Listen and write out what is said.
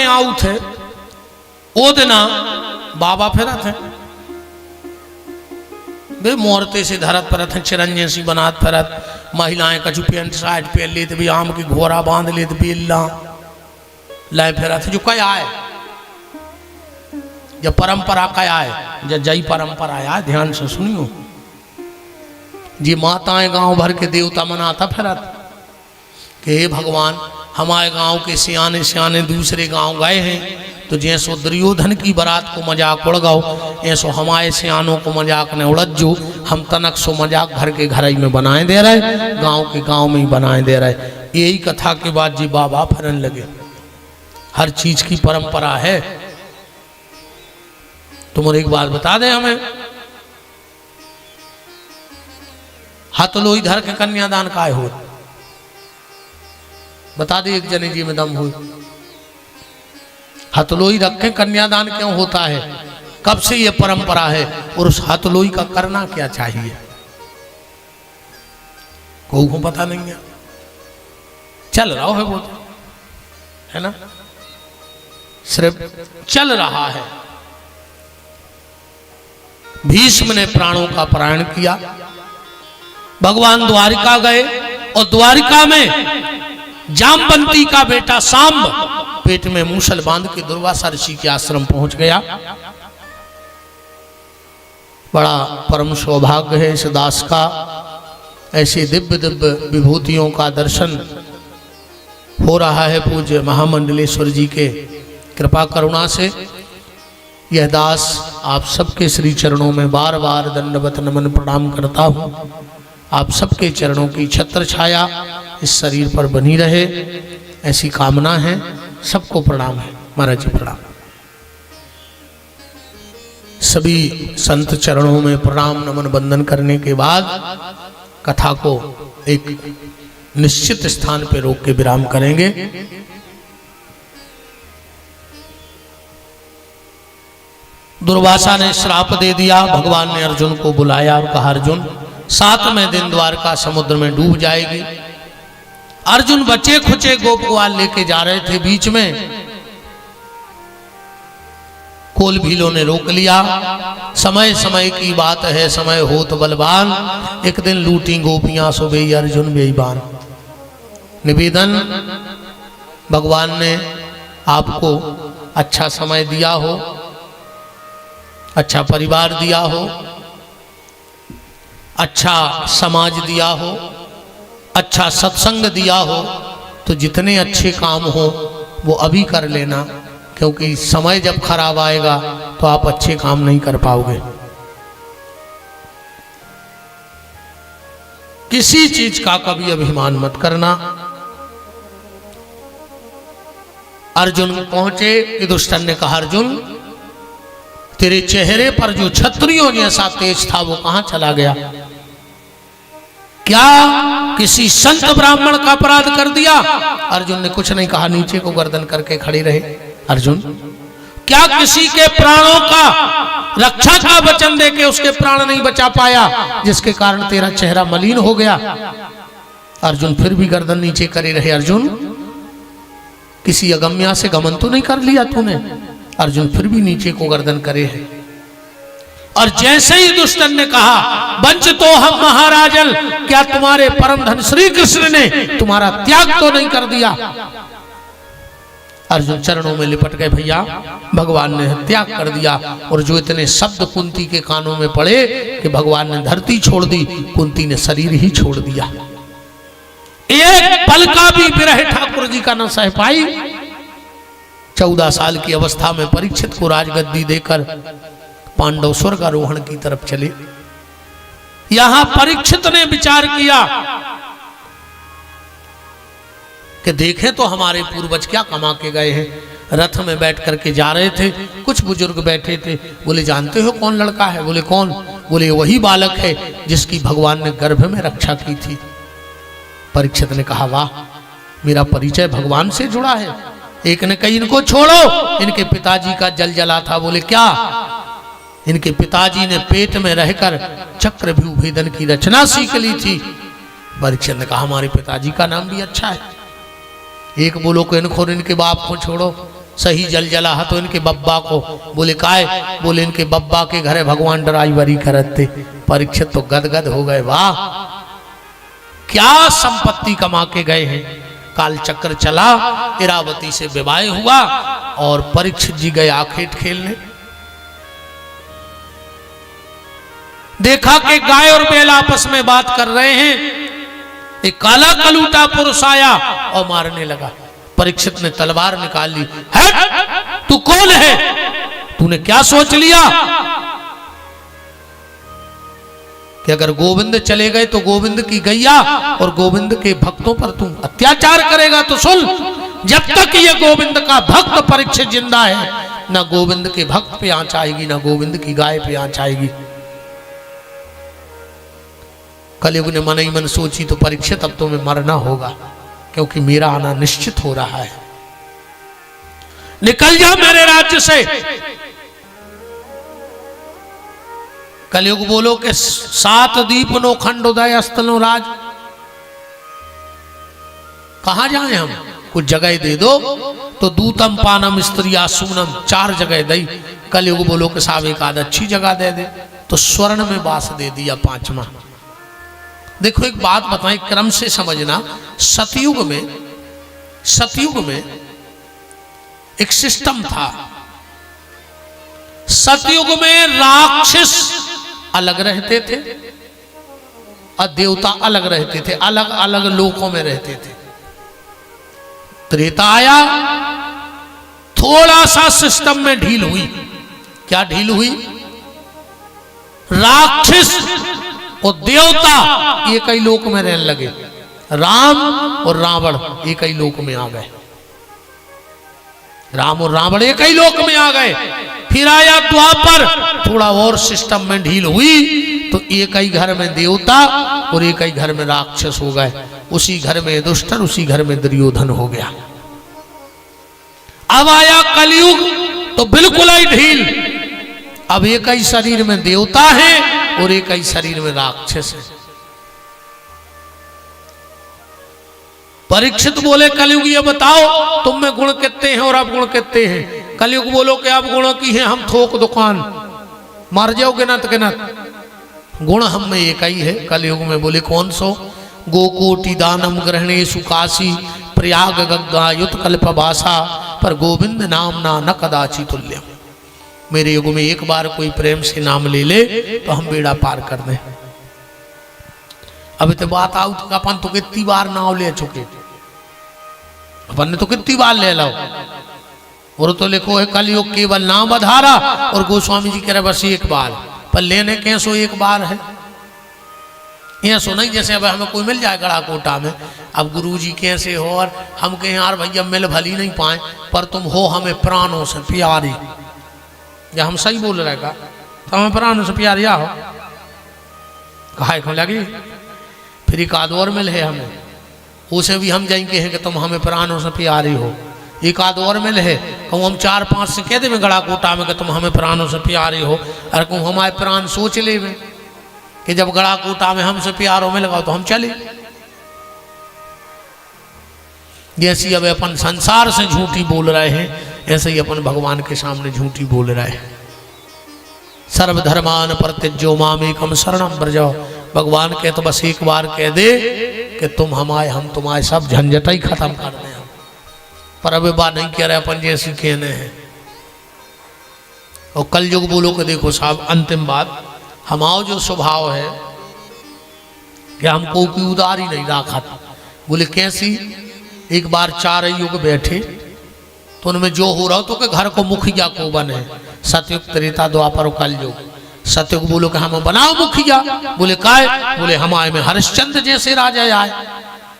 आऊ थे ओ दिना बाबा फिर थे वे मोरते से धरत परत हैं चिरंजे सी बनात फिरत महिलाएं कछु पेंट शर्ट पहन लेते भी आम की घोरा बांध लेते बेल्ला लाए फिरत थे जो क्या आए जब परंपरा क्या आए जब जई परंपरा आया ध्यान से सुनियो जी माताएं गांव भर के देवता मनाता फिरत कि हे भगवान हमारे गांव के सियाने सियाने दूसरे गांव गए हैं तो जैसो दुर्योधन की बारात को मजाक उड़ गओ ऐसो हमारे सियानों को मजाक ने उड़द जो हम तनक सो मजाक घर के घर ही में बनाए दे रहे गांव के गांव में ही बनाए दे रहे। यही कथा के बाद जी बाबा फिरन लगे। हर चीज की परंपरा है। तुम एक बात बता दे हमें हथलोई धर के कन्यादान काय हो बता दे एक जने जी में दम हो हथलोई रखे कन्यादान क्यों होता है कब से ये परंपरा है और उस हथलोई का करना क्या चाहिए को पता नहीं है। चल रहा है वो है ना सिर्फ चल रहा है। भीष्म ने प्राणों का प्राण किया। भगवान द्वारिका गए और द्वारिका में जामवंती का बेटा सांब पेट में मूसल बांध के दुर्वासा ऋषि के आश्रम पहुंच गया। बड़ा परम सौभाग्य है इस दास का ऐसे दिव्य दिव्य विभूतियों का दर्शन हो रहा है पूज्य महामंडलेश्वर जी के कृपा करुणा से। यह दास आप सबके श्री चरणों में बार बार दंडवत नमन प्रणाम करता हूँ। आप सबके चरणों की छत्र छाया इस शरीर पर बनी रहे ऐसी कामना है। सबको प्रणाम है। महाराज जी प्रणाम। सभी संत चरणों में प्रणाम नमन वंदन करने के बाद कथा को एक निश्चित स्थान पर रोक के विराम करेंगे। दुर्वासा ने श्राप दे दिया। भगवान ने अर्जुन को बुलाया और कहा अर्जुन 7वें दिन द्वारका समुद्र में डूब जाएगी। अर्जुन बचे खुचे गोप ग्वाल लेके जा रहे थे। बीच में कोल भीलों ने रोक लिया। समय समय की बात है समय होत बलवान। एक दिन लूटी गोपियां सो गई अर्जुन बेईमान। निवेदन भगवान ने आपको अच्छा समय दिया हो अच्छा परिवार दिया हो अच्छा समाज दिया हो अच्छा सत्संग दिया हो तो जितने अच्छे काम हो वो अभी कर लेना क्योंकि समय जब खराब आएगा तो आप अच्छे काम नहीं कर पाओगे। किसी चीज का कभी अभिमान मत करना। अर्जुन पहुंचे युधिष्ठिर ने कहा अर्जुन तेरे चेहरे पर जो क्षत्रियों जैसा तेज था वो कहां चला गया? क्या किसी संत ब्राह्मण का अपराध कर दिया? अर्जुन ने कुछ नहीं कहा नीचे को गर्दन करके खड़ी रहे। अर्जुन क्या किसी के प्राणों का रक्षा का वचन देके उसके प्राण नहीं बचा पाया जिसके कारण तेरा चेहरा मलिन हो गया? अर्जुन फिर भी गर्दन नीचे करे रहे। अर्जुन किसी अगम्या से गमन तो नहीं कर लिया तूने? अर्जुन फिर भी नीचे को गर्दन करे है। और जैसे ही दुष्टन ने कहा वंच तो हम महाराजन क्या तुम्हारे परम धन श्री कृष्ण ने तुम्हारा त्याग तो नहीं कर दिया? अर्जुन चरणों में लिपट गए। भैया भगवान ने त्याग कर दिया। और जो इतने शब्द कुंती के कानों में पड़े कि भगवान ने धरती छोड़ दी कुंती ने शरीर ही छोड़ दिया। एक पल का भी विरह ठाकुर जी का न सह पाई। 14 साल की अवस्था में परीक्षित को राजगद्दी देकर पांडव स्वर्गारोहण की तरफ चले। यहां परीक्षित ने विचार किया कि देखें तो हमारे पूर्वज क्या कमा के गए हैं। रथ में बैठ करके जा रहे थे। कुछ बुजुर्ग बैठे थे। बोले जानते हो कौन लड़का है? बोले कौन? बोले वही बालक है जिसकी भगवान ने गर्भ में रक्षा की थी। परीक्षित ने कहा वाह मेरा परिचय भगवान से जुड़ा है। एक ने कही इनको छोड़ो इनके पिताजी का जला था। बोले क्या? इनके पिताजी ने पेट में रहकर चक्रव्यूह भेदन की रचना सीख ली थी। परीक्षित ने कहा हमारे पिताजी का नाम भी अच्छा है। एक बोलो को इनको इनके बाप को छोड़ो सही जल जला तो इनके बब्बा को। बोले काय? बोले इनके बब्बा के घरे भगवान ड्राइवरी करते। परीक्षित तो गदगद हो गए, वाह क्या संपत्ति कमा के गए हैं। काल चक्र चला, इरावती से विवाह हुआ और परीक्षित जी गए आखेट खेलने। देखा कि गाय और बैल आपस में बात कर रहे हैं। एक काला कलूटा पुरुष आया और मारने लगा। परीक्षित ने तलवार निकाल ली। है तू कौन है? तूने क्या सोच लिया कि अगर गोविंद चले गए तो गोविंद की गैया और गोविंद के भक्तों पर तू अत्याचार करेगा? तो सुन, जब तक ये गोविंद का भक्त परीक्षित जिंदा है, ना गोविंद के भक्त पे आंच आएगी, ना गोविंद की गाय पे आंच आएगी। कलयुग ने मन ही मन सोची, तो परीक्षित अब तुम्हें मरना होगा, क्योंकि मेरा आना निश्चित हो रहा है। निकल जा मेरे राज्य से। कलयुग बोलो कि 7 दीप नो खंड उदय अस्तनो राज। कहां जाए हम? कुछ जगह दे दो। तो दूतम पानम स्त्रिया सूनम, 4 जगह दी। कलयुग बोलो कि साहब एक आध अच्छी जगह दे दे। तो स्वर्ण में वास दे दिया 5वां। देखो एक बात बताएं, क्रम से समझना। सतयुग में एक सिस्टम था। सतयुग में राक्षस अलग रहते थे और देवता अलग रहते थे, अलग अलग लोकों में रहते थे। त्रेता आया, थोड़ा सा सिस्टम में ढील हुई। क्या ढील हुई? राक्षस और देवता एक ही लोक में रहने लगे। राम और रावण एक ही लोक में आ गए। राम और रावण एक ही लोक में आ गए। फिर आया द्वापर, थोड़ा और सिस्टम में ढील हुई तो एक ही घर में देवता और एक ही घर में राक्षस हो गए। उसी घर में युधिष्ठिर, उसी घर में दुर्योधन हो गया। अब आया कलयुग तो बिल्कुल ही ढील। अब एक ही शरीर में देवता है और एक ही शरीर में राक्षस है। परीक्षित बोले कलयुग ये बताओ तुम में गुण कितने हैं और अब गुण कितने हैं? कलयुग बोलो कि अब गुणों की है हम थोक दुकान, मर जाओ गिनत गिनत। गुण हम में एक ही है। कलयुग में बोले कौन सो? गोकोटि दानम ग्रहणेषु काशी प्रयाग गंगा युत कल्पवासा पर गोविंद नाम ना न कदाचि तुल्यम। मेरे युग में एक बार कोई प्रेम से नाम ले ले तो हम बेड़ा पार कर दें। अभी तो बात आउ तो अपन तो कितनी बार नाम ले चुके, अपन ने तो कितनी बार ले लो। और तो लिखो है कलयुग केवल नाम आधारा, और गोस्वामी जी कह रहे बस एक बार, पर लेने कैसो एक बार है। ये सो नहीं जैसे अब हमें कोई मिल जाए गड़ा कोटा में, अब गुरुजी कैसे हो और हम कहें यार भैया मिल भली नहीं पाए, पर तुम हो हमें प्राणों से प्यारी। या हम सही बोल रहे का तो हमें प्राणों से प्यारिया हो, कहा क्यों लगी। फिर एक आध और मिल है हमें, उसे भी हम जाएंगे हैं कि तुम हमें प्राणों से प्यारी हो। एक आध और मिल है कहूँ हम 4-5 से कह दे में गड़ा कोटा में कि तुम हमें प्राणों से प्यारी हो। अरे कहूँ हमारे प्राण सोच ले में कि जब गड़ा कोटा में हमसे प्यार हो में लगाओ तो हम चले। जैसी अब अपन संसार से झूठी बोल रहे हैं, ऐसे ही अपन भगवान के सामने झूठी बोल रहे हैं। सर्वधर्मान परित्यज्यो मामेकम शरणम व्रजो। भगवान के तो बस एक बार कह दे कि तुम हमारे हम तुम्हारे सब झंझट ही खत्म कर दें। पर अब बात नहीं कह रहे अपन जैसी कहने हैं। और कल युग बोलो कि देखो साहब अंतिम बात, हमारा जो स्वभाव है कि हमको की उदारी नहीं रखा। बोले कैसी? एक बार 4 युग बैठे तो उनमें जो हो रहा तो कि घर को मुखिया को बने। सतयुग त्रेता द्वापर कल युग। सतयुग बोलो कि हम बनाओ मुखिया। बोले काय? बोले हमारे में हरिश्चंद्र जैसे राजा आए।